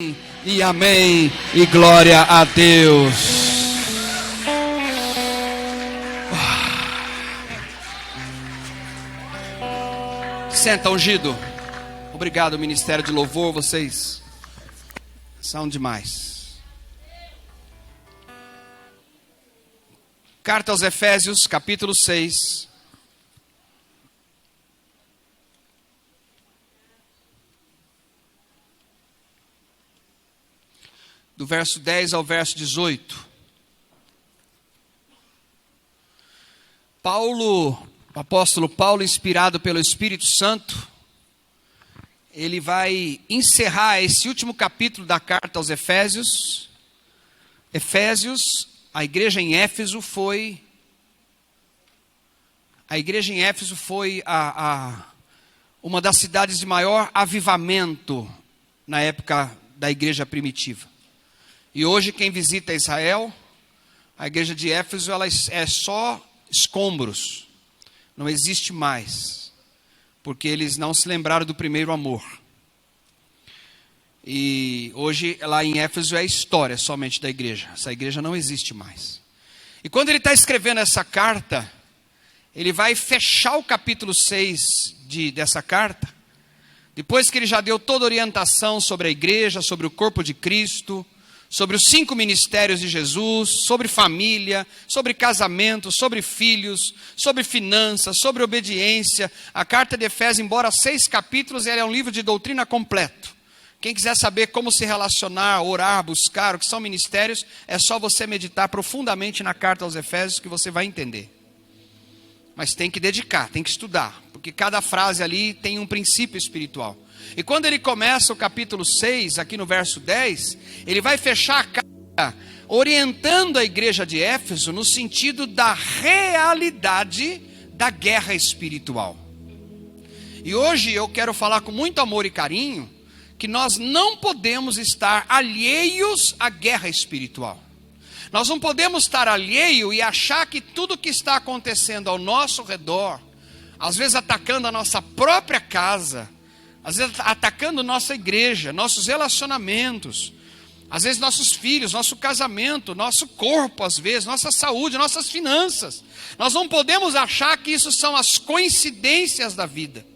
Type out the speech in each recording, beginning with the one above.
E amém, e glória a Deus. Senta, ungido. Obrigado, Ministério de Louvor, vocês são demais. Carta aos Efésios, capítulo 6. Do verso 10 ao verso 18. O apóstolo Paulo, inspirado pelo Espírito Santo, ele vai encerrar esse último capítulo da carta aos Efésios. A igreja em Éfeso foi uma das cidades de maior avivamento na época da igreja primitiva. E hoje quem visita Israel, a igreja de Éfeso, ela é só escombros. Não existe mais. Porque eles não se lembraram do primeiro amor. E hoje lá em Éfeso é a história somente da igreja. Essa igreja não existe mais. E quando ele está escrevendo essa carta, ele vai fechar o capítulo 6 dessa carta. Depois que ele já deu toda a orientação sobre a igreja, sobre o corpo de Cristo, sobre os 5 ministérios de Jesus, sobre família, sobre casamento, sobre filhos, sobre finanças, sobre obediência. A carta de Efésios, embora 6 capítulos, ela é um livro de doutrina completo. Quem quiser saber como se relacionar, orar, buscar, o que são ministérios, é só você meditar profundamente na carta aos Efésios que você vai entender. Mas tem que dedicar, tem que estudar, porque cada frase ali tem um princípio espiritual. E quando ele começa o capítulo 6, aqui no verso 10, ele vai fechar a carta orientando a igreja de Éfeso no sentido da realidade da guerra espiritual. E hoje eu quero falar com muito amor e carinho que nós não podemos estar alheios à guerra espiritual. Nós não podemos estar alheio e achar que tudo que está acontecendo ao nosso redor, às vezes atacando a nossa própria casa, às vezes atacando nossa igreja, nossos relacionamentos, às vezes nossos filhos, nosso casamento, nosso corpo, às vezes, nossa saúde, nossas finanças. Nós não podemos achar que isso são as coincidências da vida.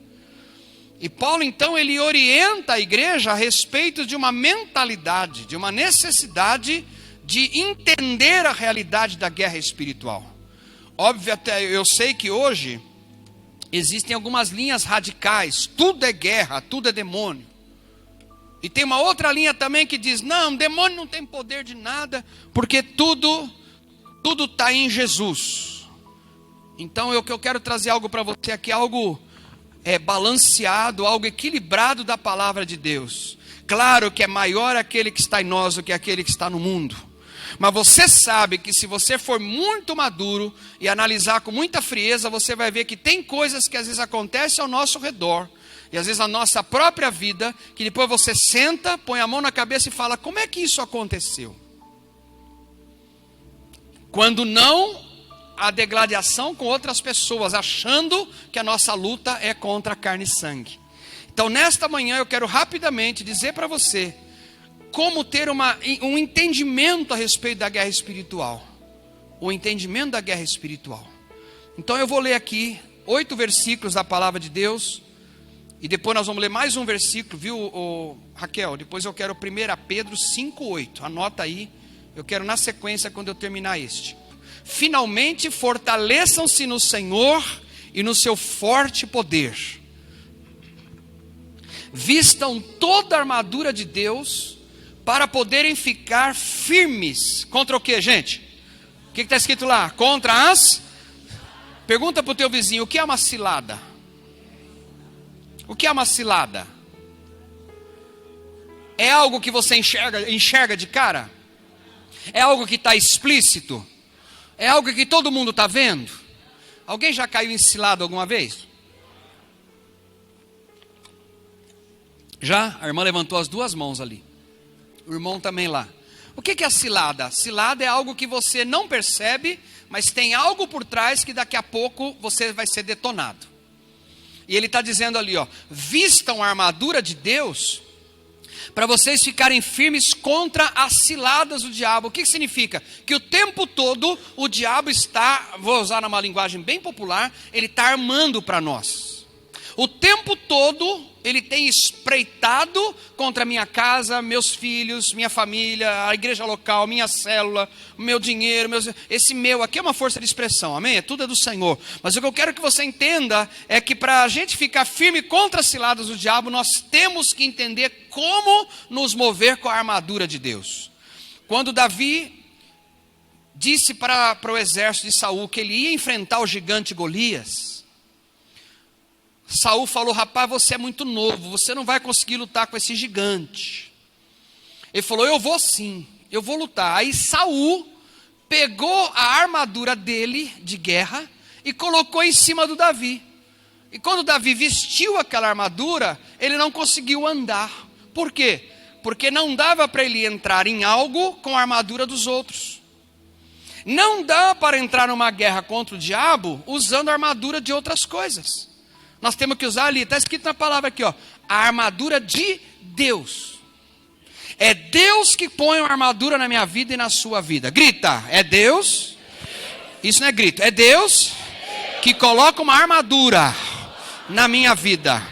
E Paulo, então, ele orienta a igreja a respeito de uma mentalidade, de uma necessidade de entender a realidade da guerra espiritual. Óbvio, até eu sei que hoje existem algumas linhas radicais, tudo é guerra, tudo é demônio. E tem uma outra linha também que diz, não, demônio não tem poder de nada, porque tudo está em Jesus. Então eu quero trazer algo para você aqui, algo balanceado, algo equilibrado da palavra de Deus. Claro que é maior aquele que está em nós do que aquele que está no mundo. Mas você sabe que se você for muito maduro e analisar com muita frieza, você vai ver que tem coisas que às vezes acontecem ao nosso redor, e às vezes na nossa própria vida, que depois você senta, põe a mão na cabeça e fala, como é que isso aconteceu? Quando não, a degladiação com outras pessoas, achando que a nossa luta é contra carne e sangue. Então nesta manhã eu quero rapidamente dizer para você, como ter um entendimento a respeito da guerra espiritual. O entendimento da guerra espiritual. Então eu vou ler aqui 8 versículos da palavra de Deus. E depois nós vamos ler mais um versículo, viu, Raquel? Depois eu quero 1 Pedro 5,8. Anota aí. Eu quero na sequência quando eu terminar este. Finalmente fortaleçam-se no Senhor e no seu forte poder. Vistam toda a armadura de Deus para poderem ficar firmes. Contra o que, gente? O que está escrito lá? Contra as... Pergunta para o teu vizinho, o que é uma cilada? O que é uma cilada? É algo que você enxerga de cara? É algo que está explícito? É algo que todo mundo está vendo? Alguém já caiu em cilada alguma vez? Já? A irmã levantou as 2 mãos ali. O irmão também lá. O que é a cilada? Cilada é algo que você não percebe, mas tem algo por trás que daqui a pouco você vai ser detonado. E ele está dizendo ali, vistam a armadura de Deus para vocês ficarem firmes contra as ciladas do diabo. O que significa? Que o tempo todo o diabo está, vou usar uma linguagem bem popular, ele está armando para nós. O tempo todo ele tem espreitado contra a minha casa, meus filhos, minha família, a igreja local, minha célula, meu dinheiro, esse meu aqui é uma força de expressão, amém? Tudo é do Senhor. Mas o que eu quero que você entenda é que para a gente ficar firme contra as ciladas do diabo, nós temos que entender como nos mover com a armadura de Deus. Quando Davi disse para o exército de Saul que ele ia enfrentar o gigante Golias, Saul falou: rapaz, você é muito novo, você não vai conseguir lutar com esse gigante. Ele falou: eu vou sim, eu vou lutar. Aí Saul pegou a armadura dele de guerra e colocou em cima do Davi. E quando Davi vestiu aquela armadura, ele não conseguiu andar. Por quê? Porque não dava para ele entrar em algo com a armadura dos outros. Não dá para entrar numa guerra contra o diabo usando a armadura de outras coisas. Nós temos que usar ali, está escrito na palavra aqui, ó, a armadura de Deus. É Deus que põe uma armadura na minha vida e na sua vida. Grita, é Deus? Isso não é grito, é Deus que coloca uma armadura na minha vida.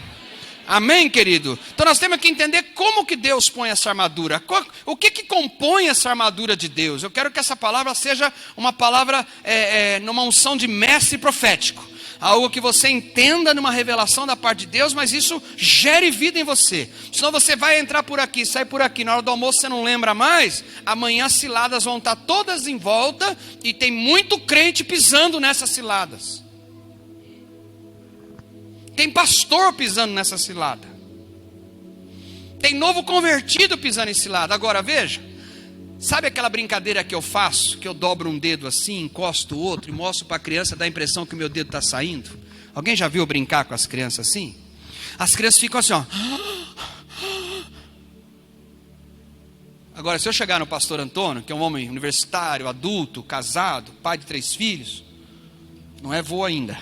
Amém, querido? Então nós temos que entender como que Deus põe essa armadura. O que compõe essa armadura de Deus? Eu quero que essa palavra seja uma palavra, numa unção de mestre profético. Algo que você entenda numa revelação da parte de Deus, mas isso gere vida em você. Senão você vai entrar por aqui, sai por aqui, na hora do almoço você não lembra mais, amanhã as ciladas vão estar todas em volta, e tem muito crente pisando nessas ciladas. Tem pastor pisando nessa cilada. Tem novo convertido pisando em cilada. Agora veja, sabe aquela brincadeira que eu faço, que eu dobro um dedo assim, encosto o outro e mostro para a criança, dá a impressão que o meu dedo está saindo? Alguém já viu brincar com as crianças assim? As crianças ficam assim, ó. Agora, se eu chegar no pastor Antônio, que é um homem universitário, adulto, casado, pai de 3 filhos, não é vô ainda,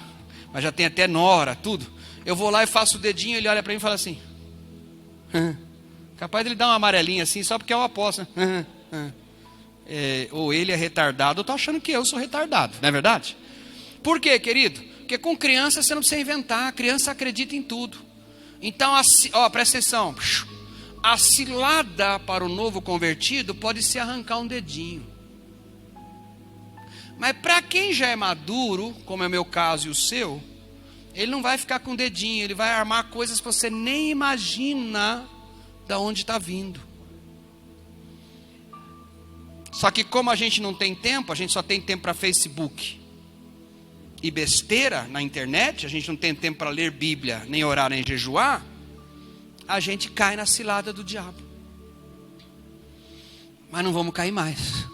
mas já tem até nora, tudo, eu vou lá e faço o dedinho, ele olha para mim e fala assim, capaz de ele dar uma amarelinha assim, só porque é um apóstolo. Ou ele é retardado, eu estou achando que eu sou retardado, não é verdade? Por quê, querido? Porque com criança você não precisa inventar, a criança acredita em tudo. Então, presta atenção, a cilada para o novo convertido pode ser arrancar um dedinho. Mas para quem já é maduro, como é o meu caso e o seu, ele não vai ficar com o dedinho, ele vai armar coisas que você nem imagina de onde está vindo. Só que como a gente não tem tempo, a gente só tem tempo para Facebook e besteira na internet, a gente não tem tempo para ler Bíblia, nem orar, nem jejuar, a gente cai na cilada do diabo. Mas não vamos cair mais.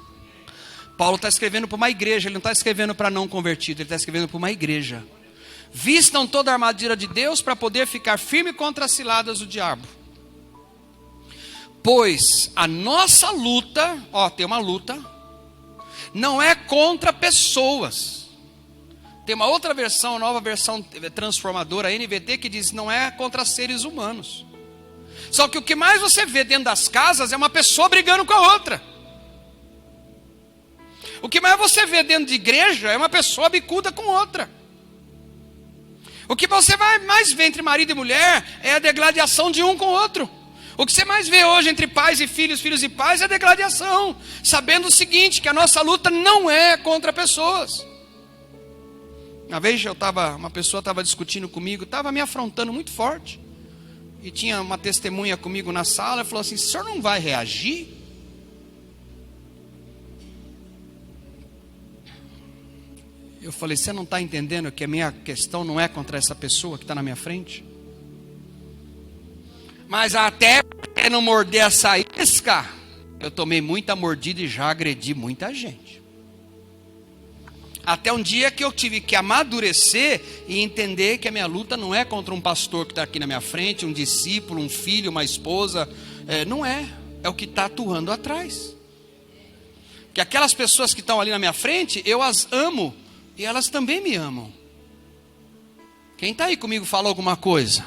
Paulo está escrevendo para uma igreja, ele não está escrevendo para não convertido, ele está escrevendo para uma igreja. Vistam toda a armadura de Deus para poder ficar firme contra as ciladas do diabo. Pois a nossa luta, tem uma luta, não é contra pessoas. Tem uma outra versão, nova versão transformadora, a NVT, que diz não é contra seres humanos. Só que o que mais você vê dentro das casas é uma pessoa brigando com a outra. O que mais você vê dentro de igreja é uma pessoa bicuda com outra. O que você vai mais ver entre marido e mulher é a degladiação de um com o outro. O que você mais vê hoje entre pais e filhos, filhos e pais, é degladiação. Sabendo o seguinte, que a nossa luta não é contra pessoas. Uma vez uma pessoa estava discutindo comigo, estava me afrontando muito forte. E tinha uma testemunha comigo na sala, e falou assim, o senhor não vai reagir? Eu falei, você não está entendendo que a minha questão não é contra essa pessoa que está na minha frente? Mas até não morder essa isca, eu tomei muita mordida e já agredi muita gente. Até um dia que eu tive que amadurecer e entender que a minha luta não é contra um pastor que está aqui na minha frente, um discípulo, um filho, uma esposa. Não é o que está atuando atrás. Que aquelas pessoas que estão ali na minha frente, eu as amo e elas também me amam. Quem está aí comigo fala alguma coisa?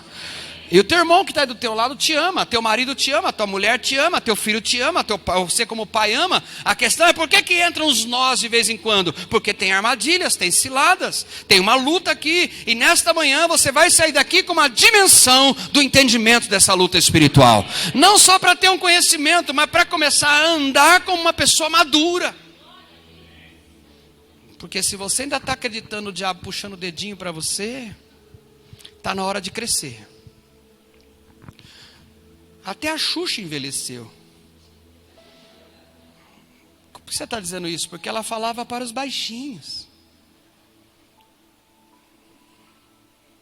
E o teu irmão que está do teu lado te ama, teu marido te ama, tua mulher te ama, teu filho te ama, você como pai ama. A questão é por que entram os nós de vez em quando? Porque tem armadilhas, tem ciladas, tem uma luta aqui. E nesta manhã você vai sair daqui com uma dimensão do entendimento dessa luta espiritual. Não só para ter um conhecimento, mas para começar a andar como uma pessoa madura. Porque se você ainda está acreditando no diabo puxando o dedinho para você, está na hora de crescer. Até a Xuxa envelheceu. Por que você está dizendo isso? Porque ela falava para os baixinhos.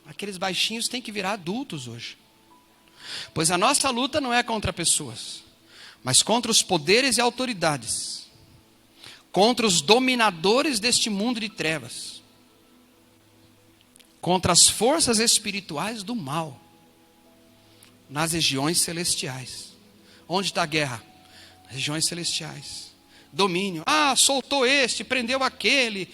Aqueles baixinhos têm que virar adultos hoje. Pois a nossa luta não é contra pessoas, mas contra os poderes e autoridades, contra os dominadores deste mundo de trevas, contra as forças espirituais do mal, nas regiões celestiais. Onde está a guerra? Regiões celestiais. Domínio. Soltou este, prendeu aquele.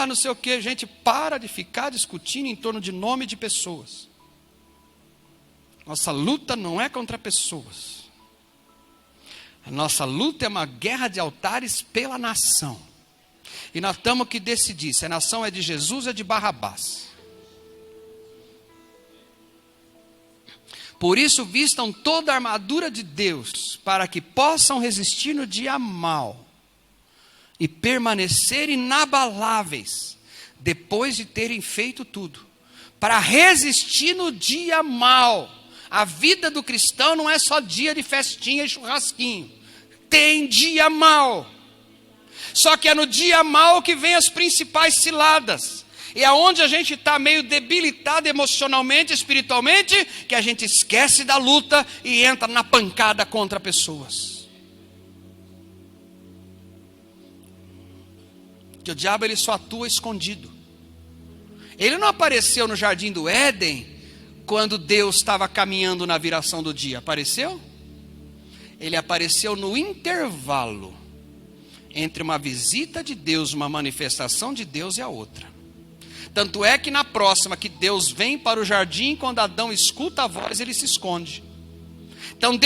Não sei o que. Gente, para de ficar discutindo em torno de nome de pessoas. Nossa luta não é contra pessoas. A nossa luta é uma guerra de altares pela nação. E nós temos que decidir se a nação é de Jesus ou é de Barrabás. Por isso, vistam toda a armadura de Deus, para que possam resistir no dia mau e permanecer inabaláveis, depois de terem feito tudo. Para resistir no dia mau. A vida do cristão não é só dia de festinha e churrasquinho. Tem dia mau. Só que é no dia mau que vem as principais ciladas. E aonde a gente está meio debilitado emocionalmente, espiritualmente, que a gente esquece da luta e entra na pancada contra pessoas. Que o diabo ele só atua escondido. Ele não apareceu no jardim do Éden quando Deus estava caminhando na viração do dia. Apareceu? Ele apareceu no intervalo entre uma visita de Deus, uma manifestação de Deus e a outra. Tanto é que na próxima que Deus vem para o jardim, quando Adão escuta a voz, ele se esconde. Então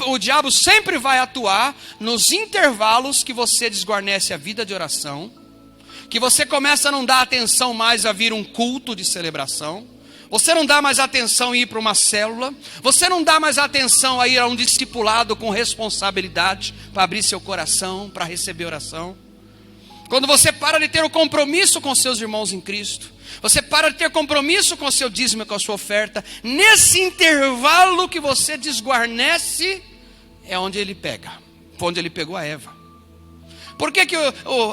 o diabo sempre vai atuar nos intervalos que você desguarnece a vida de oração, que você começa a não dar atenção mais a vir um culto de celebração, você não dá mais atenção a ir para uma célula, você não dá mais atenção a ir a um discipulado com responsabilidade, para abrir seu coração, para receber oração. Quando você para de ter o compromisso com seus irmãos em Cristo, você para de ter compromisso com o seu dízimo e com a sua oferta, nesse intervalo que você desguarnece, é onde ele pega, foi onde ele pegou a Eva. Por que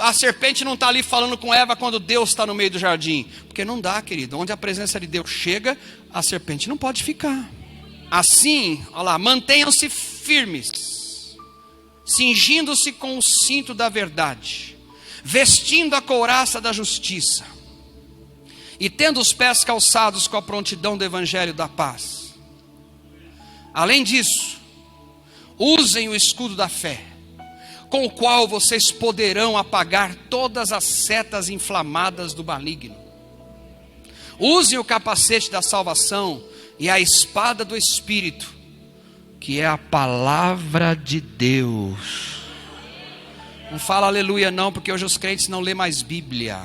a serpente não está ali falando com Eva quando Deus está no meio do jardim? Porque não dá, querido, onde a presença de Deus chega, a serpente não pode ficar. Assim, olha lá, mantenham-se firmes, cingindo-se com o cinto da verdade, vestindo a couraça da justiça e tendo os pés calçados com a prontidão do evangelho da paz. Além disso, usem o escudo da fé, com o qual vocês poderão apagar todas as setas inflamadas do maligno. Usem o capacete da salvação e a espada do Espírito, que é a palavra de Deus. Não fala aleluia não, porque hoje os crentes não lêem mais Bíblia.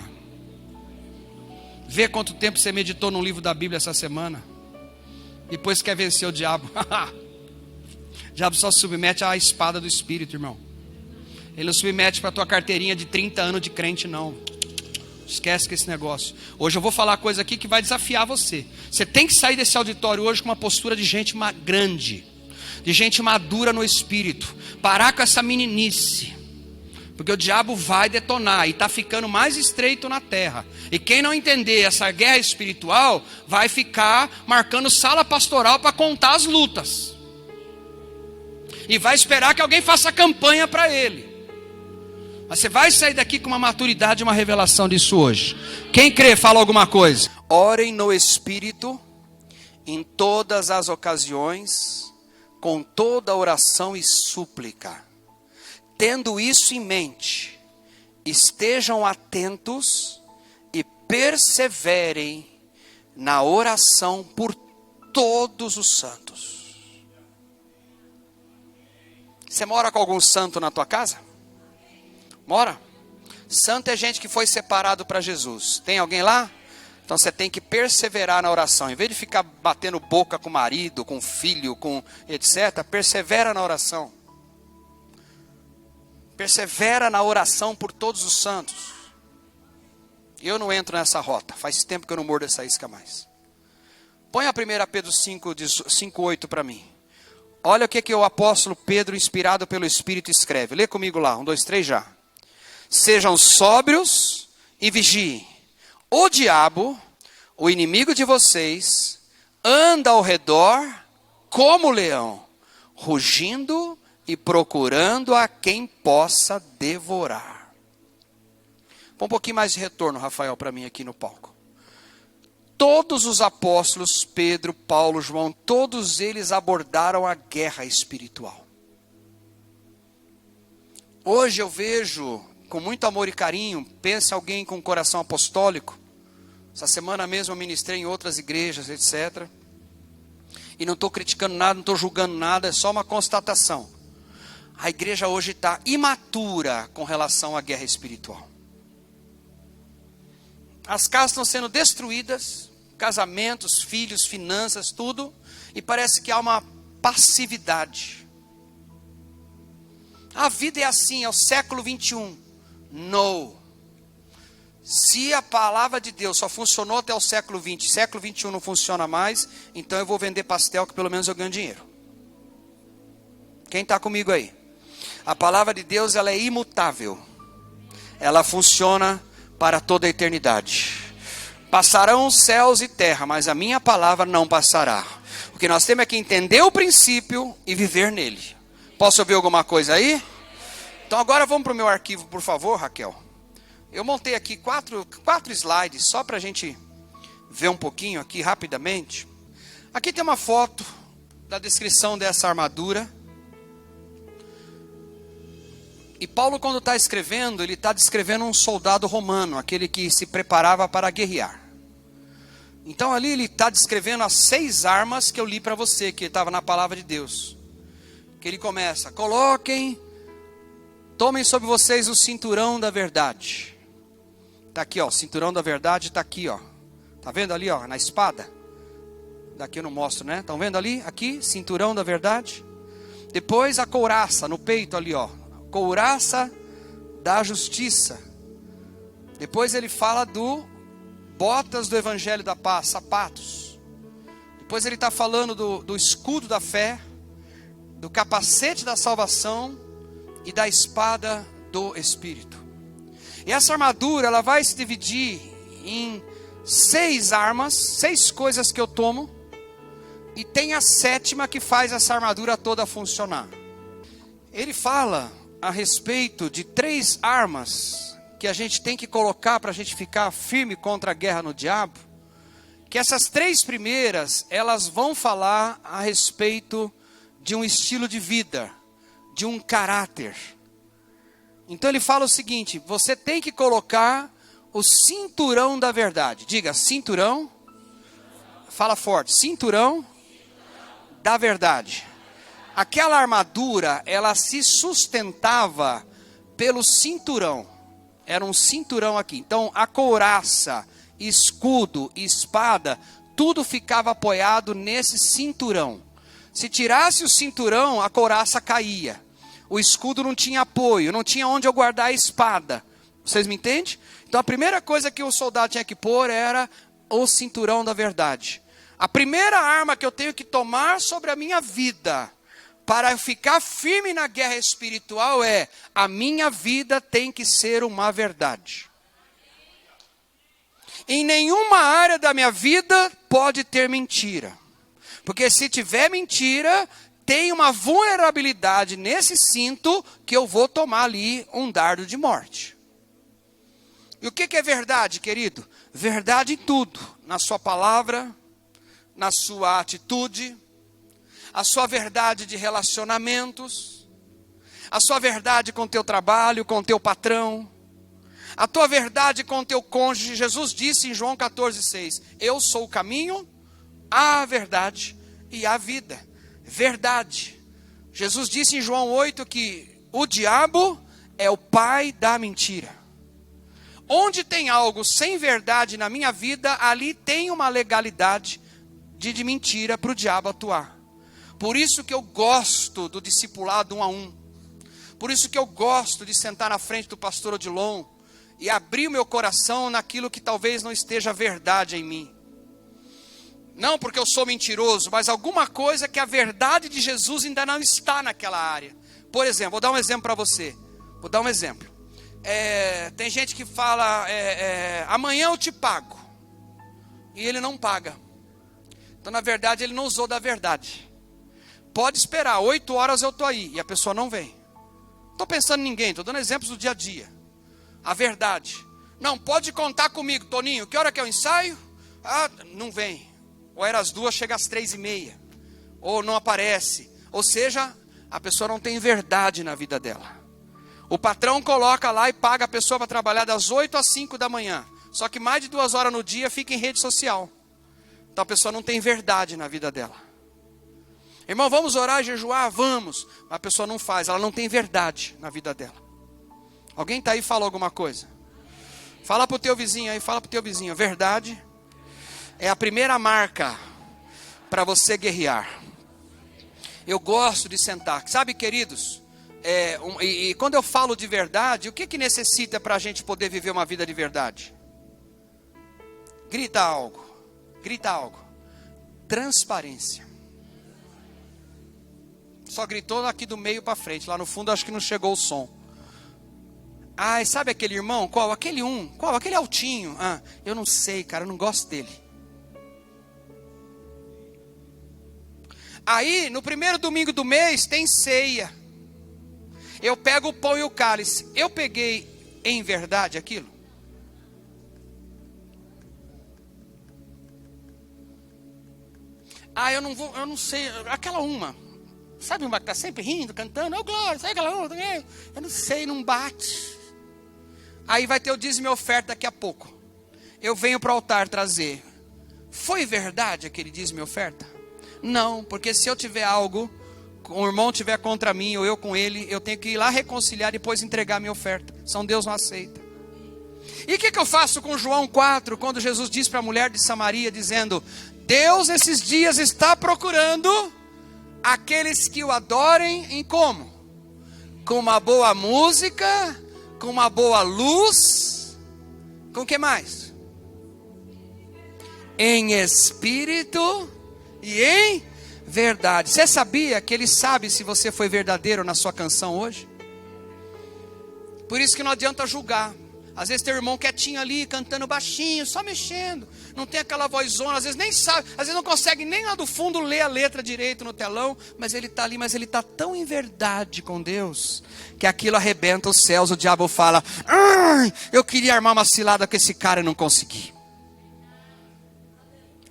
Vê quanto tempo você meditou no livro da Bíblia essa semana. Depois quer vencer o diabo. O diabo só submete à espada do Espírito, irmão. Ele não submete para a tua carteirinha de 30 anos de crente, não. Esquece que esse negócio. Hoje eu vou falar coisa aqui que vai desafiar você. Você tem que sair desse auditório hoje com uma postura de gente grande, de gente madura no espírito. Parar com essa meninice. Porque o diabo vai detonar e está ficando mais estreito na terra. E quem não entender essa guerra espiritual, vai ficar marcando sala pastoral para contar as lutas. E vai esperar que alguém faça campanha para ele. Mas você vai sair daqui com uma maturidade e uma revelação disso hoje. Quem crê, fala alguma coisa. Orem no Espírito, em todas as ocasiões, com toda oração e súplica. Tendo isso em mente, estejam atentos e perseverem na oração por todos os santos. Você mora com algum santo na tua casa? Mora? Santo é gente que foi separado para Jesus. Tem alguém lá? Então você tem que perseverar na oração. Em vez de ficar batendo boca com o marido, com o filho, com etc., persevera na oração. Persevera na oração por todos os santos. Eu não entro nessa rota. Faz tempo que eu não mordo essa isca mais. Põe a 1 Pedro 5:8 para mim. Olha o que o apóstolo Pedro, inspirado pelo Espírito, escreve. Lê comigo lá, 1, 2, 3 já. Sejam sóbrios e vigiem. O diabo, o inimigo de vocês, anda ao redor como leão, rugindo e procurando a quem possa devorar. Põe um pouquinho mais de retorno, Rafael, para mim aqui no palco. Todos os apóstolos, Pedro, Paulo, João, todos eles abordaram a guerra espiritual. Hoje eu vejo, com muito amor e carinho, pense alguém com coração apostólico. Essa semana mesmo eu ministrei em outras igrejas, etc. E não estou criticando nada, não estou julgando nada, é só uma constatação. A igreja hoje está imatura com relação à guerra espiritual. As casas estão sendo destruídas, casamentos, filhos, finanças, tudo, e parece que há uma passividade. A vida é assim, é o século 21. Não. Se a palavra de Deus só funcionou até o século 20, século 21 não funciona mais, então eu vou vender pastel que pelo menos eu ganho dinheiro. Quem está comigo aí? A palavra de Deus, ela é imutável. Ela funciona para toda a eternidade. Passarão céus e terra, mas a minha palavra não passará. O que nós temos é que entender o princípio e viver nele. Posso ouvir alguma coisa aí? Então agora vamos para o meu arquivo, por favor, Raquel. Eu montei aqui quatro slides, só para a gente ver um pouquinho aqui rapidamente. Aqui tem uma foto da descrição dessa armadura. E Paulo, quando está escrevendo, ele está descrevendo um soldado romano, aquele que se preparava para guerrear. Então ali ele está descrevendo as 6 armas que eu li para você, que estava na palavra de Deus. Que ele começa, tomem sobre vocês o cinturão da verdade. Está aqui, ó, o cinturão da verdade está aqui, ó. Está vendo ali, ó, na espada? Daqui eu não mostro, né? Estão vendo ali? Aqui, cinturão da verdade. Depois a couraça no peito ali, ó. Couraça da justiça. Depois ele fala do botas do evangelho da paz, sapatos. Depois ele está falando do escudo da fé, do capacete da salvação e da espada do Espírito. E essa armadura, ela vai se dividir em 6 armas, 6 coisas que eu tomo, e tem a 7ª que faz essa armadura toda funcionar. Ele fala a respeito de 3 armas que a gente tem que colocar para a gente ficar firme contra a guerra no diabo. Que essas 3 primeiras, elas vão falar a respeito de um estilo de vida, de um caráter. Então ele fala o seguinte: você tem que colocar o cinturão da verdade. Diga, cinturão. Fala forte, cinturão da verdade. Aquela armadura, ela se sustentava pelo cinturão. Era um cinturão aqui. Então, a couraça, escudo, espada, tudo ficava apoiado nesse cinturão. Se tirasse o cinturão, a couraça caía. O escudo não tinha apoio, não tinha onde eu guardar a espada. Vocês me entendem? Então, a primeira coisa que o soldado tinha que pôr era o cinturão da verdade. A primeira arma que eu tenho que tomar sobre a minha vida para eu ficar firme na guerra espiritual é: a minha vida tem que ser uma verdade. Em nenhuma área da minha vida pode ter mentira. Porque se tiver mentira, tem uma vulnerabilidade nesse cinto que eu vou tomar ali um dardo de morte. E o que é verdade, querido? Verdade em tudo. Na sua palavra, na sua atitude, a sua verdade de relacionamentos, a sua verdade com o teu trabalho, com o teu patrão, a tua verdade com o teu cônjuge. Jesus disse em João 14,6, eu sou o caminho, a verdade e a vida. Verdade. Jesus disse em João 8 que o diabo é o pai da mentira. Onde tem algo sem verdade na minha vida, ali tem uma legalidade de mentira para o diabo atuar. Por isso que eu gosto do discipulado 1 a 1. Por isso que eu gosto de sentar na frente do pastor Odilon e abrir o meu coração naquilo que talvez não esteja verdade em mim. Não porque eu sou mentiroso, mas alguma coisa que a verdade de Jesus ainda não está naquela área. Por exemplo, vou dar um exemplo para você. Vou dar um exemplo. Tem gente que fala, amanhã eu te pago. E ele não paga. Então, na verdade, ele não usou da verdade. Pode esperar, 8 horas eu estou aí. E a pessoa não vem. Não estou pensando em ninguém, estou dando exemplos do dia a dia. A verdade. Não, pode contar comigo, Toninho. Que hora que é o ensaio? Ah, não vem. Ou era às 2, chega às 3:30. Ou não aparece. Ou seja, a pessoa não tem verdade na vida dela. O patrão coloca lá e paga a pessoa para trabalhar das 8 às 5 da manhã. Só que mais de 2 horas no dia fica em rede social. Então a pessoa não tem verdade na vida dela. Irmão, vamos orar e jejuar? Vamos. Mas a pessoa não faz, ela não tem verdade na vida dela. Alguém está aí e fala alguma coisa? Fala para o teu vizinho aí, fala para o teu vizinho. Verdade é a primeira marca para você guerrear. Eu gosto de sentar. Sabe, queridos, e quando eu falo de verdade, o que necessita para a gente poder viver uma vida de verdade? Grita algo. Grita algo. Transparência. Só gritou aqui do meio para frente. Lá no fundo acho que não chegou o som. Ah, sabe aquele irmão? Qual? Aquele Qual? Aquele altinho. Ah, eu não sei, cara, eu não gosto dele. Aí, no primeiro domingo do mês, tem ceia. Eu pego o pão e o cálice. Eu peguei em verdade aquilo? Ah, eu não sei. Aquela uma. Sabe uma que está sempre rindo, cantando? Oh, glória, sabe aquela uma? Eu não sei, não bate. Aí vai ter o dízimo e oferta daqui a pouco. Eu venho para o altar trazer. Foi verdade aquele dízimo e oferta? Não, porque se eu tiver algo, o irmão tiver contra mim ou eu com ele, eu tenho que ir lá reconciliar e depois entregar a minha oferta. Senão Deus não aceita. E o que eu faço com João 4, quando Jesus diz para a mulher de Samaria, dizendo: Deus esses dias está procurando aqueles que o adorem em como? Com uma boa música, com uma boa luz, com o que mais? Em espírito e em verdade. Você sabia que ele sabe se você foi verdadeiro na sua canção hoje? Por isso que não adianta julgar. Às vezes tem um irmão quietinho ali, cantando baixinho, só mexendo. Não tem aquela vozona, às vezes nem sabe, às vezes não consegue nem lá do fundo ler a letra direito no telão. Mas ele está ali, mas ele está tão em verdade com Deus, que aquilo arrebenta os céus. O diabo fala: eu queria armar uma cilada com esse cara e não consegui.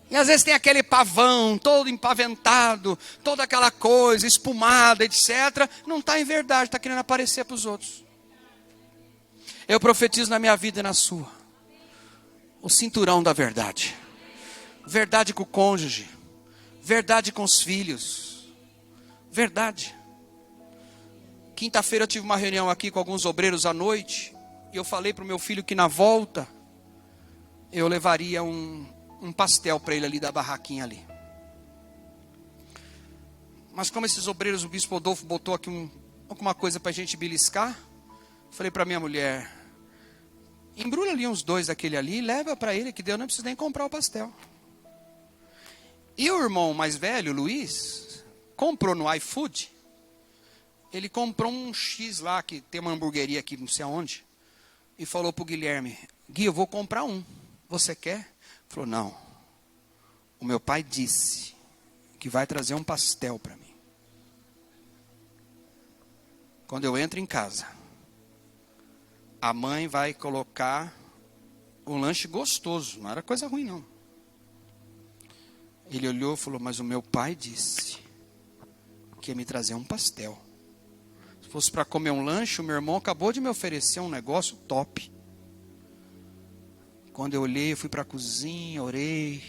E às vezes tem aquele pavão, todo empaventado, toda aquela coisa, espumada, etc. Não está em verdade, está querendo aparecer para os outros. Eu profetizo na minha vida e na sua. O cinturão da verdade. Verdade com o cônjuge. Verdade com os filhos. Verdade. Quinta-feira eu tive uma reunião aqui com alguns obreiros à noite. E eu falei para o meu filho que na volta eu levaria um pastel para ele ali da barraquinha ali. Mas como esses obreiros, o bispo Rodolfo botou aqui alguma coisa para a gente beliscar. Falei para minha mulher: embrulha ali uns 2 daquele ali e leva para ele, que Deus não precisa nem comprar o pastel. E o irmão mais velho, Luiz, comprou no iFood. Ele comprou um X lá, que tem uma hamburgueria aqui não sei aonde. E falou para o Guilherme: Gui, eu vou comprar um. Você quer? Ele falou: não. O meu pai disse que vai trazer um pastel para mim. Quando eu entro em casa, a mãe vai colocar um lanche gostoso. Não era coisa ruim, não. Ele olhou e falou: mas o meu pai disse que ia me trazer um pastel. Se fosse para comer um lanche, o meu irmão acabou de me oferecer um negócio top. Quando eu olhei, eu fui para a cozinha, orei.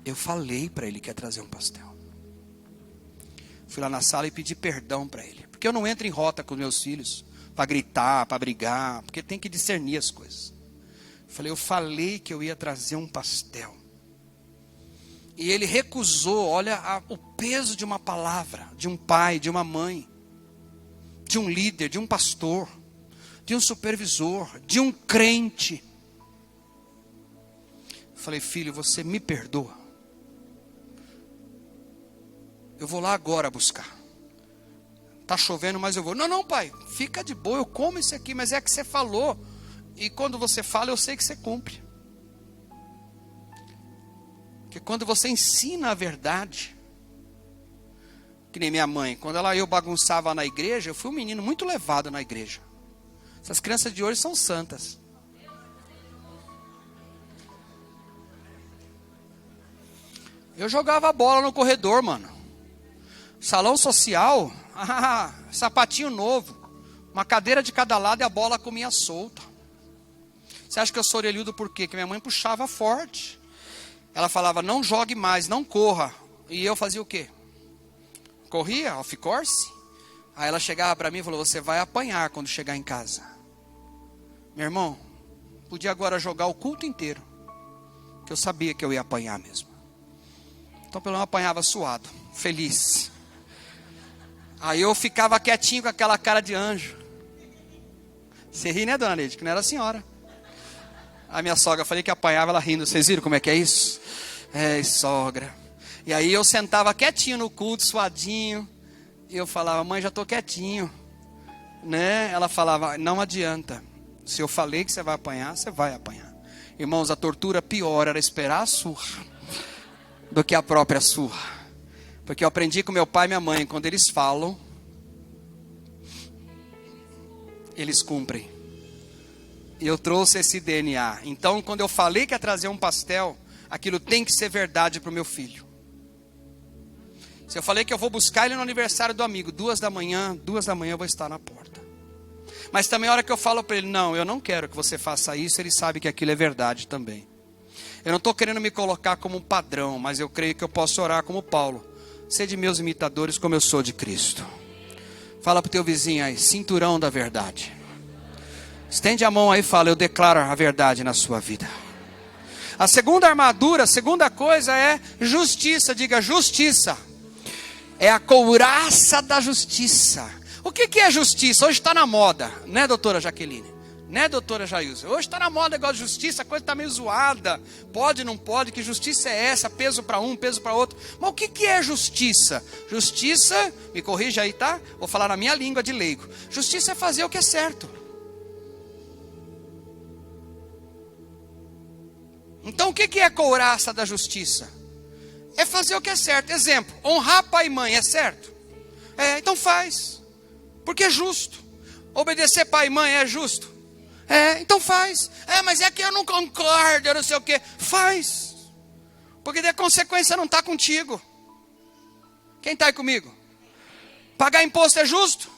Eu falei para ele que ia trazer um pastel. Fui lá na sala e pedi perdão para ele. Porque eu não entro em rota com meus filhos para gritar, para brigar, porque tem que discernir as coisas. Eu falei que eu ia trazer um pastel. E ele recusou. Olha o peso de uma palavra, de um pai, de uma mãe, de um líder, de um pastor, de um supervisor, de um crente. Falei, filho, você me perdoa? Eu vou lá agora buscar. Está chovendo, mas eu vou. Não, pai, fica de boa, eu como isso aqui, mas é que você falou. E quando você fala, eu sei que você cumpre. Porque quando você ensina a verdade, que nem minha mãe, quando eu bagunçava na igreja, eu fui um menino muito levado na igreja. Essas crianças de hoje são santas. Eu jogava bola no corredor, mano. Salão social, sapatinho novo, uma cadeira de cada lado e a bola comia solta. Você acha que eu sou orelhudo por quê? Porque minha mãe puxava forte. Ela falava, não jogue mais, não corra. E eu fazia o quê? Corria, off course. Aí ela chegava para mim e falou, você vai apanhar quando chegar em casa. Meu irmão, podia agora jogar o culto inteiro, que eu sabia que eu ia apanhar mesmo. Então pelo menos apanhava suado, feliz. Aí eu ficava quietinho com aquela cara de anjo. Você ri, né, dona Neide? Que não era a senhora. A minha sogra, falei que apanhava, ela rindo. Vocês viram como é que é isso? É, sogra. E aí eu sentava quietinho no culto, suadinho. E eu falava, mãe, já estou quietinho. Né? Ela falava, não adianta. Se eu falei que você vai apanhar, você vai apanhar. Irmãos, a tortura pior era esperar a surra do que a própria surra. Porque eu aprendi com meu pai e minha mãe, quando eles falam, eles cumprem. E eu trouxe esse DNA. Então, quando eu falei que ia trazer um pastel, aquilo tem que ser verdade para o meu filho. Se eu falei que eu vou buscar ele no aniversário do amigo, 2 da manhã eu vou estar na porta. Mas também a hora que eu falo para ele, não, eu não quero que você faça isso, ele sabe que aquilo é verdade também. Eu não estou querendo me colocar como um padrão, mas eu creio que eu posso orar como Paulo. Sede meus imitadores como eu sou de Cristo. Fala para o teu vizinho aí, cinturão da verdade. Estende a mão aí e fala, eu declaro a verdade na sua vida. A segunda armadura, a segunda coisa é justiça. Diga justiça. É a couraça da justiça. O que é justiça? Hoje está na moda, né, doutora Jaqueline? Né, doutora Jailson? Hoje está na moda o negócio de justiça, a coisa está meio zoada. Pode, não pode, que justiça é essa? Peso para um, peso para outro. Mas o que é justiça? Justiça, me corrija aí, tá? Vou falar na minha língua de leigo. Justiça é fazer o que é certo. Então o que é a couraça da justiça? É fazer o que é certo. Exemplo, honrar pai e mãe é certo? É, então faz. Porque é justo. Obedecer pai e mãe é justo? É, então faz. É, mas é que eu não concordo, eu não sei o que. Faz. Porque daí a consequência não está contigo. Quem está aí comigo? Pagar imposto é justo?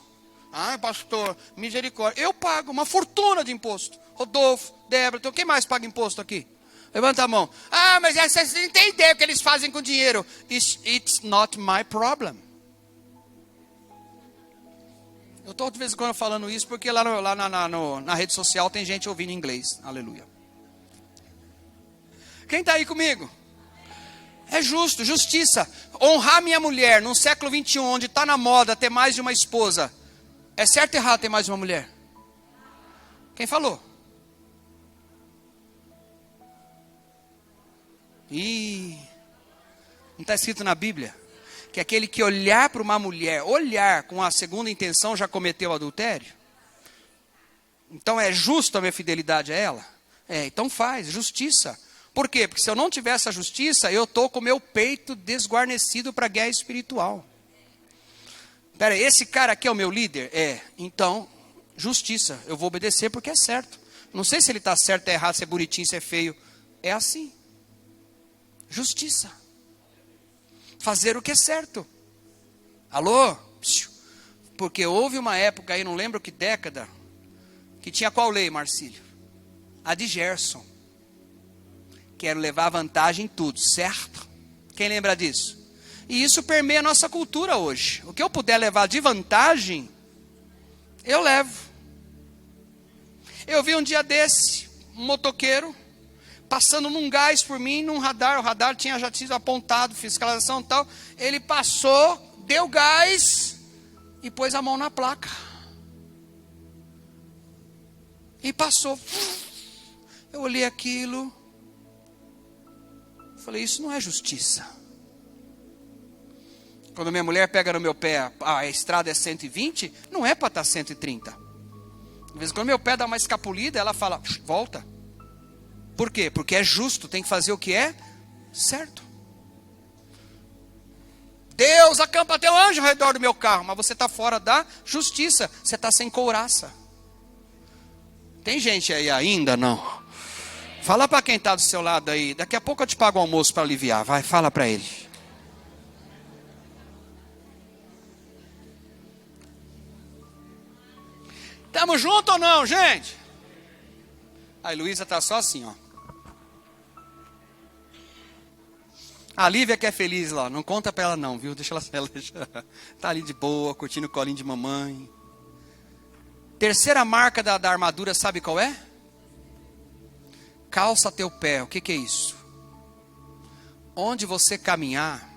Ah, pastor, misericórdia. Eu pago uma fortuna de imposto. Rodolfo, Débora, então quem mais paga imposto aqui? Levanta a mão. Ah, mas vocês não têm ideia o que eles fazem com o dinheiro. It's not my problem. Eu estou de vez em quando falando isso porque lá na rede social tem gente ouvindo inglês. Aleluia. Quem está aí comigo? É justo, justiça. Honrar minha mulher no século 21, onde está na moda ter mais de uma esposa. É certo ou errado ter mais de uma mulher? Quem falou? Ih, não está escrito na Bíblia que aquele que olhar para uma mulher, olhar com a segunda intenção, já cometeu adultério? Então é justo a minha fidelidade a ela? É, então faz, justiça. Por quê? Porque se eu não tiver essa justiça, eu estou com o meu peito desguarnecido para a guerra espiritual. Espera aí, esse cara aqui é o meu líder? É, então, justiça. Eu vou obedecer porque é certo. Não sei se ele está certo, é errado, se é bonitinho, se é feio. É assim. Justiça. Fazer o que é certo. Alô? Porque houve uma época aí, não lembro que década, que tinha qual lei, Marcílio? A de Gerson. Quero levar vantagem em tudo, certo? Quem lembra disso? E isso permeia a nossa cultura hoje. O que eu puder levar de vantagem, eu levo. Eu vi um dia desse, um motoqueiro, passando num gás por mim, num radar. O radar tinha já sido apontado, fiscalização e tal. Ele passou, deu gás e pôs a mão na placa. E passou. Eu olhei aquilo. Falei, isso não é justiça. Quando minha mulher pega no meu pé, a estrada é 120, não é para estar 130. Às vezes quando meu pé dá uma escapulida, ela fala, volta. Por quê? Porque é justo, tem que fazer o que é certo. Deus acampa teu anjo ao redor do meu carro, mas você está fora da justiça, você está sem couraça. Tem gente aí ainda? Não. Fala para quem está do seu lado aí, daqui a pouco eu te pago o almoço para aliviar, vai, fala para ele. Estamos juntos ou não, gente? A Luísa está só assim, ó. A Lívia que é feliz lá, não conta para ela não, viu? Deixa ela tá ali de boa, curtindo o colinho de mamãe. Terceira marca da armadura, sabe qual é? Calça teu pé. O que é isso? Onde você caminhar,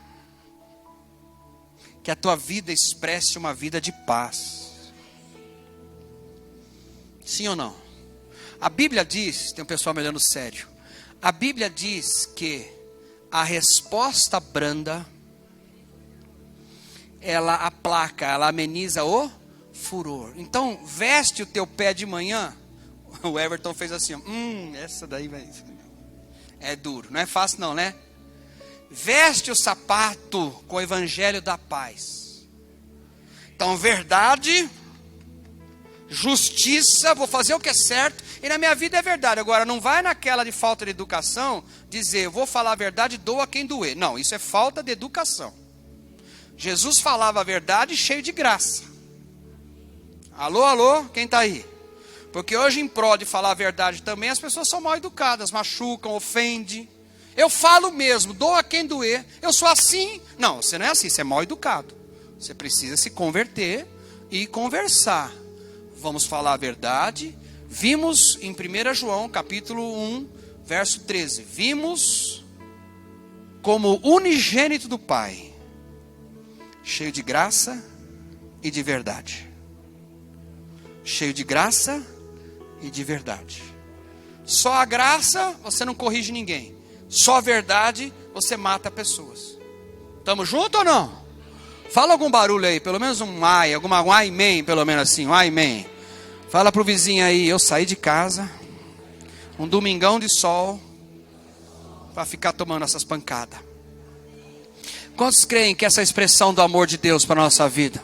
que a tua vida expresse uma vida de paz. Sim ou não? A Bíblia diz, tem um pessoal me olhando sério. A Bíblia diz que a resposta branda, ela aplaca, ela ameniza o furor. Então, veste o teu pé de manhã. O Everton fez assim, ó, essa daí vai... É duro, não é fácil não, né? Veste o sapato com o evangelho da paz. Então, verdade, justiça, vou fazer o que é certo, e na minha vida é verdade. Agora, não vai naquela de falta de educação, dizer, eu vou falar a verdade, doa quem doer. Não, isso é falta de educação. Jesus falava a verdade cheio de graça. Alô, alô, quem está aí? Porque hoje em prol de falar a verdade também, as pessoas são mal educadas, machucam, ofendem. Eu falo mesmo, doa quem doer, eu sou assim. Não, você não é assim, você é mal educado. Você precisa se converter e conversar. Vamos falar a verdade. Vimos em 1 João, capítulo 1, verso 13. Vimos como unigênito do Pai, cheio de graça e de verdade. Cheio de graça e de verdade. Só a graça, você não corrige ninguém. Só a verdade, você mata pessoas. Estamos juntos ou não? Fala algum barulho aí, pelo menos um ai, um amém, pelo menos assim, um amém. Fala pro vizinho aí, eu saí de casa, um domingão de sol, para ficar tomando essas pancadas. Quantos creem que essa é a expressão do amor de Deus para a nossa vida?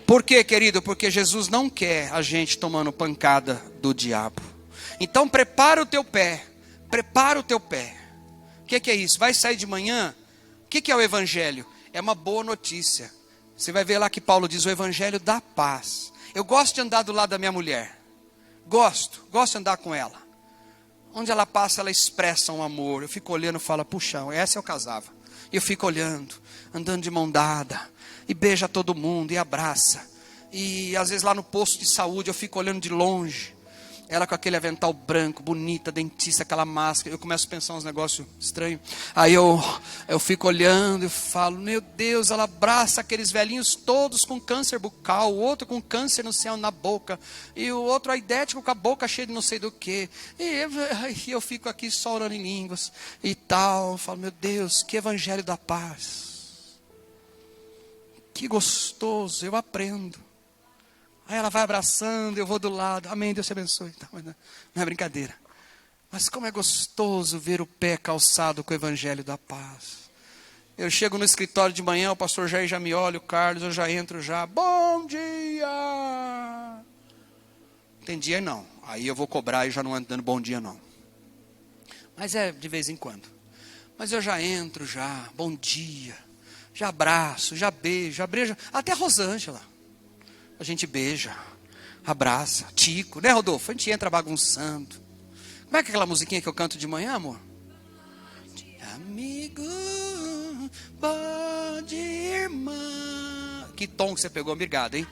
Por quê, querido? Porque Jesus não quer a gente tomando pancada do diabo. Então prepara o teu pé, prepara o teu pé. O que é isso? Vai sair de manhã? O que é o evangelho? É uma boa notícia. Você vai ver lá que Paulo diz o evangelho da paz. Eu gosto de andar do lado da minha mulher. Gosto de andar com ela. Onde ela passa, ela expressa um amor. Eu fico olhando e falo, puxa, essa eu casava. E eu fico olhando, andando de mão dada. E beija todo mundo, e abraça. E às vezes lá no posto de saúde, eu fico olhando de longe. Ela com aquele avental branco, bonita, dentista, aquela máscara. Eu começo a pensar uns negócios estranhos. Aí eu fico olhando e falo, meu Deus, ela abraça aqueles velhinhos todos com câncer bucal. O outro com câncer no céu, na boca. E o outro aidético com a boca cheia de não sei do que. E eu fico aqui só orando em línguas e tal. Eu falo, meu Deus, que evangelho da paz. Que gostoso, eu aprendo. Aí ela vai abraçando, eu vou do lado. Amém, Deus te abençoe. Não é brincadeira. Mas como é gostoso ver o pé calçado com o evangelho da paz. Eu chego no escritório de manhã, o pastor Jair já me olha, o Carlos, eu já entro já. Bom dia! Tem dia não. Aí eu vou cobrar e já não ando dando bom dia não. Mas é de vez em quando. Mas eu já entro já, bom dia. Já abraço, já beijo, até a Rosângela. A gente beija, abraça, Tico, né, Rodolfo? A gente entra bagunçando. Como é que é aquela musiquinha que eu canto de manhã, amor? Amigo, Bom dia, irmã. Que tom que você pegou, obrigado, hein?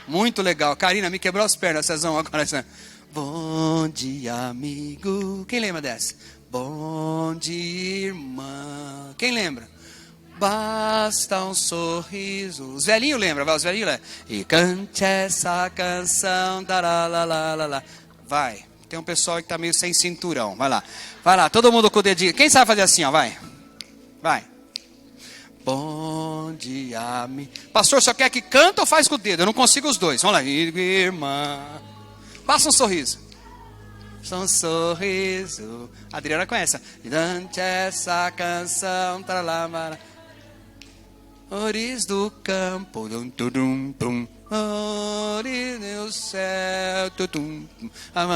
Muito legal. Karina, me quebrou as pernas, Cezão, agora. Bom dia, amigo. Quem lembra dessa? Bom dia, irmã. Quem lembra? Basta um sorriso. Os velhinhos lembram, vai, os velhinhos lembram. E cante essa canção. Taralalalala. Vai. Tem um pessoal que tá meio sem cinturão. Vai lá. Vai lá, todo mundo com o dedinho. Quem sabe fazer assim, ó, vai. Vai. Bom dia, pastor, só quer que canta ou faz com o dedo? Eu não consigo os dois. Vamos lá. Irmã. Passa um sorriso. Só um sorriso. A Adriana conhece. Dante essa canção. Taralá, Ores do campo. Dum, dum, dum. Ores do céu. Tum, tum. Vai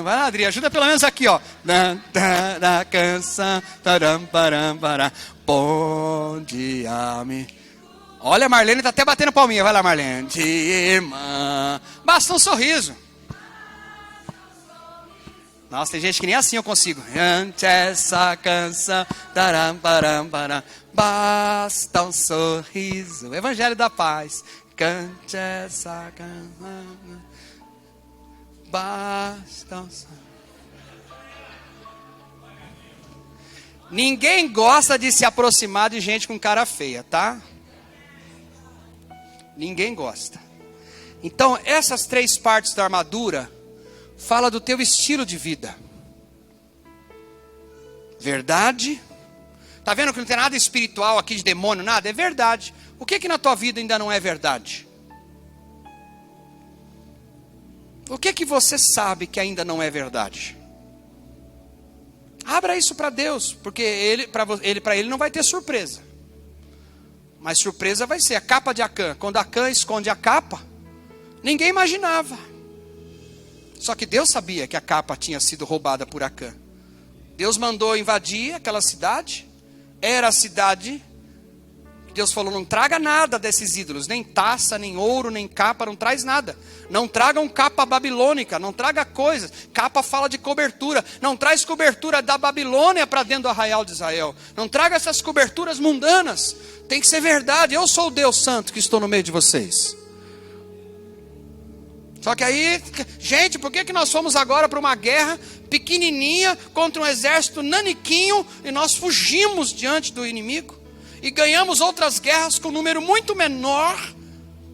lá, Adri, ajuda pelo menos aqui, ó. Da canção. Taram, param, param. Bom dia, Olha, a Marlene tá até batendo palminha. Vai lá, Marlene. Irmã. Basta um sorriso. Nossa, tem gente que nem assim eu consigo. Ante essa canção. Taram, param, param. Basta um sorriso. Evangelho da paz. Cante essa canção. Basta um sorriso. Ninguém gosta de se aproximar de gente com cara feia, tá? Ninguém gosta. Então, essas 3 partes da armadura fala do teu estilo de vida. Verdade. Tá vendo que não tem nada espiritual aqui de demônio, nada? É verdade. O que na tua vida ainda não é verdade? O que você sabe que ainda não é verdade? Abra isso para Deus, porque para ele não vai ter surpresa. Mas surpresa vai ser a capa de Acã. Quando Acã esconde a capa, ninguém imaginava. Só que Deus sabia que a capa tinha sido roubada por Acã. Deus mandou invadir aquela cidade. Era a cidade. Deus falou, não traga nada desses ídolos. Nem taça, nem ouro, nem capa, não traz nada. Não tragam capa babilônica, não traga coisas. Capa fala de cobertura. Não traz cobertura da Babilônia para dentro do arraial de Israel. Não traga essas coberturas mundanas. Tem que ser verdade. Eu sou o Deus Santo que estou no meio de vocês. Só que aí, gente, por que nós fomos agora para uma guerra pequenininha contra um exército naniquinho e nós fugimos diante do inimigo? E ganhamos outras guerras com um número muito menor,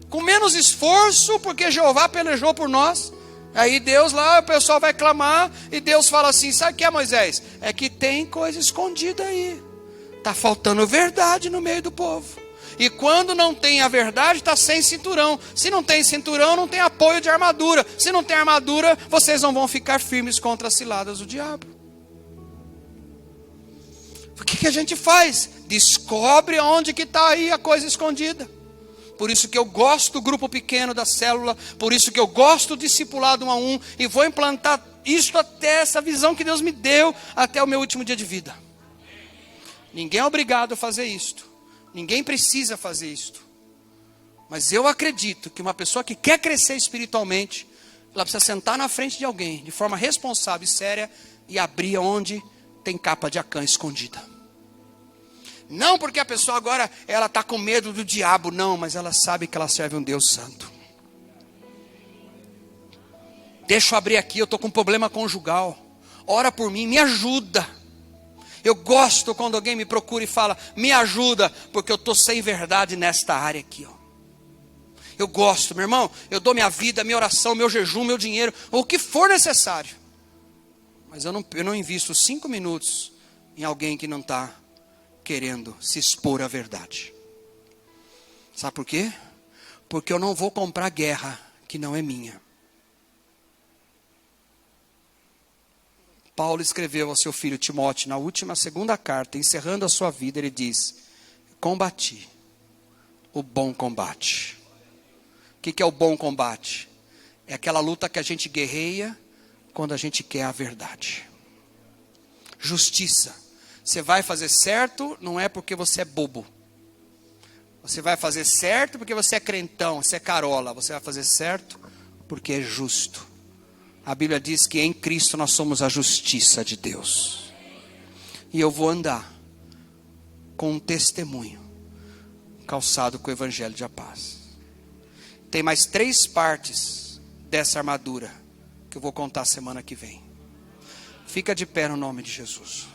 com menos esforço, porque Jeová pelejou por nós. Aí Deus lá, o pessoal vai clamar, e Deus fala assim, sabe o que é, Moisés? É que tem coisa escondida aí. Está faltando verdade no meio do povo. E quando não tem a verdade, está sem cinturão. Se não tem cinturão, não tem apoio de armadura. Se não tem armadura, vocês não vão ficar firmes contra as ciladas do diabo. O que a gente faz? Descobre onde que está aí a coisa escondida. Por isso que eu gosto do grupo pequeno da célula. Por isso que eu gosto do discipulado 1 a 1. E vou implantar isso até essa visão que Deus me deu até o meu último dia de vida. Ninguém é obrigado a fazer isto. Ninguém precisa fazer isto. Mas eu acredito que uma pessoa que quer crescer espiritualmente, ela precisa sentar na frente de alguém, de forma responsável e séria, e abrir onde tem capa de Acã escondida. Não porque a pessoa agora ela está com medo do diabo, não, mas ela sabe que ela serve um Deus santo. Deixa eu abrir aqui, eu estou com um problema conjugal. Ora por mim, me ajuda. Eu gosto quando alguém me procura e fala, me ajuda, porque eu estou sem verdade nesta área aqui. Ó. Eu gosto, meu irmão, eu dou minha vida, minha oração, meu jejum, meu dinheiro, ou o que for necessário. Mas eu não invisto 5 minutos em alguém que não está querendo se expor à verdade. Sabe por quê? Porque eu não vou comprar guerra que não é minha. Paulo escreveu ao seu filho Timóteo, na última segunda carta, encerrando a sua vida, ele diz, combati o bom combate. O que é o bom combate? É aquela luta que a gente guerreia quando a gente quer a verdade. Justiça. Você vai fazer certo, não é porque você é bobo. Você vai fazer certo porque você é crentão, você é carola. Você vai fazer certo porque é justo. A Bíblia diz que em Cristo nós somos a justiça de Deus. E eu vou andar com um testemunho, calçado com o evangelho de paz. Tem mais 3 partes dessa armadura que eu vou contar semana que vem. Fica de pé no nome de Jesus.